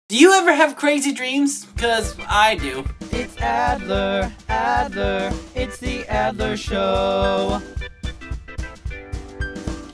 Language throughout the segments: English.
Do you ever have crazy dreams? 'Cause I do. It's Adler, Adler, it's the Adler Show.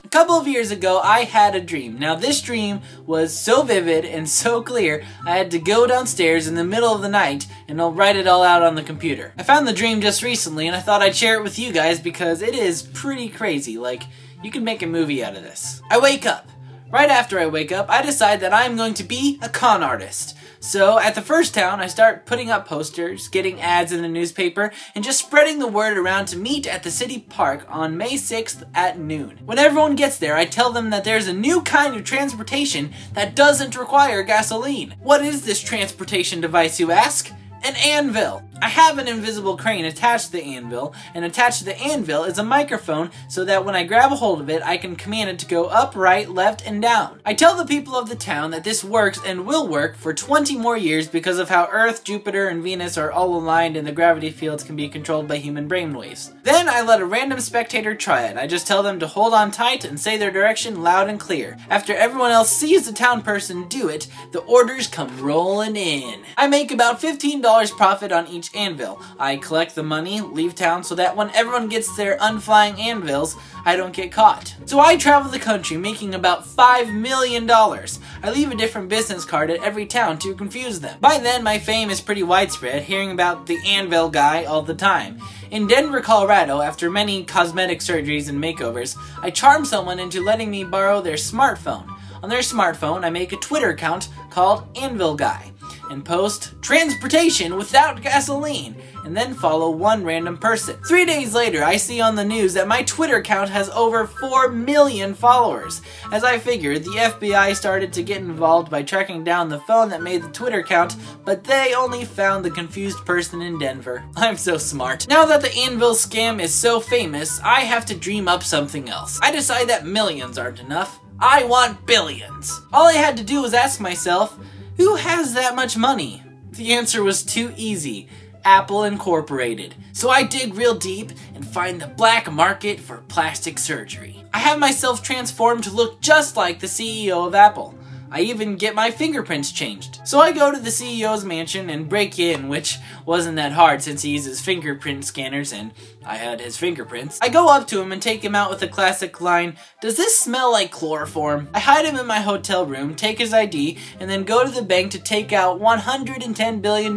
A couple of years ago, I had a dream. Now, this dream was so vivid and so clear, I had to go downstairs in the middle of the night and I'll write it all out on the computer. I found the dream just recently and I thought I'd share it with you guys because it is pretty crazy. Like, you could make a movie out of this. I wake up. Right after I wake up, I decide that I'm going to be a con artist. So, at the first town, I start putting up posters, getting ads in the newspaper, and just spreading the word around to meet at the city park on May 6th at noon. When everyone gets there, I tell them that there's a new kind of transportation that doesn't require gasoline. What is this transportation device, you ask? An anvil. I have an invisible crane attached to the anvil, and attached to the anvil is a microphone so that when I grab a hold of it, I can command it to go up, right, left, and down. I tell the people of the town that this works and will work for 20 more years because of how Earth, Jupiter, and Venus are all aligned and the gravity fields can be controlled by human brainwaves. Then I let a random spectator try it. I just tell them to hold on tight and say their direction loud and clear. After everyone else sees the town person do it, the orders come rolling in. I make about $15 profit on each anvil. I collect the money, leave town so that when everyone gets their unflying anvils, I don't get caught. So I travel the country making about $5 million. I leave a different business card at every town to confuse them. By then, my fame is pretty widespread, hearing about the anvil guy all the time. In Denver, Colorado, after many cosmetic surgeries and makeovers, I charm someone into letting me borrow their smartphone. On their smartphone, I make a Twitter account called Anvil Guy and post transportation without gasoline and then follow one random person. 3 days later, I see on the news that my Twitter account has over 4 million followers. As I figured, the FBI started to get involved by tracking down the phone that made the Twitter account, but they only found the confused person in Denver. I'm so smart. Now that the Anvil scam is so famous, I have to dream up something else. I decide that millions aren't enough. I want billions. All I had to do was ask myself, who has that much money? The answer was too easy. Apple Incorporated. So I dig real deep and find the black market for plastic surgery. I have myself transformed to look just like the CEO of Apple. I even get my fingerprints changed. So I go to the CEO's mansion and break in, which wasn't that hard since he uses fingerprint scanners and I had his fingerprints. I go up to him and take him out with the classic line, "Does this smell like chloroform?" I hide him in my hotel room, take his ID, and then go to the bank to take out $110 billion.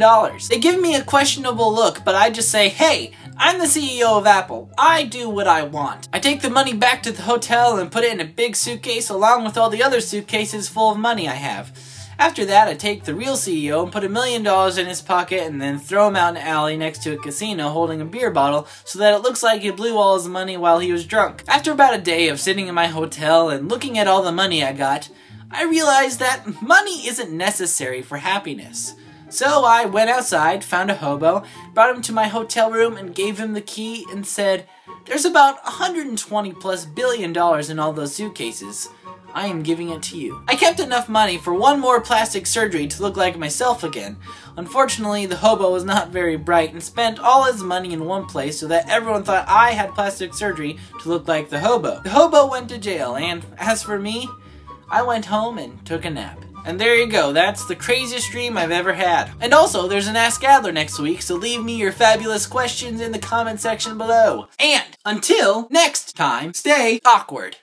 They give me a questionable look, but I just say, "Hey, I'm the CEO of Apple. I do what I want." I take the money back to the hotel and put it in a big suitcase along with all the other suitcases full of money I have. After that, I take the real CEO and put $1 million in his pocket and then throw him out in an alley next to a casino holding a beer bottle so that it looks like he blew all his money while he was drunk. After about a day of sitting in my hotel and looking at all the money I got, I realized that money isn't necessary for happiness. So I went outside, found a hobo, brought him to my hotel room and gave him the key and said, "There's about $120+ billion in all those suitcases. I am giving it to you." I kept enough money for one more plastic surgery to look like myself again. Unfortunately, the hobo was not very bright and spent all his money in one place so that everyone thought I had plastic surgery to look like the hobo. The hobo went to jail, and as for me, I went home and took a nap. And there you go, that's the craziest dream I've ever had. And also, there's an Ask Adler next week, so leave me your fabulous questions in the comment section below. And until next time, stay awkward.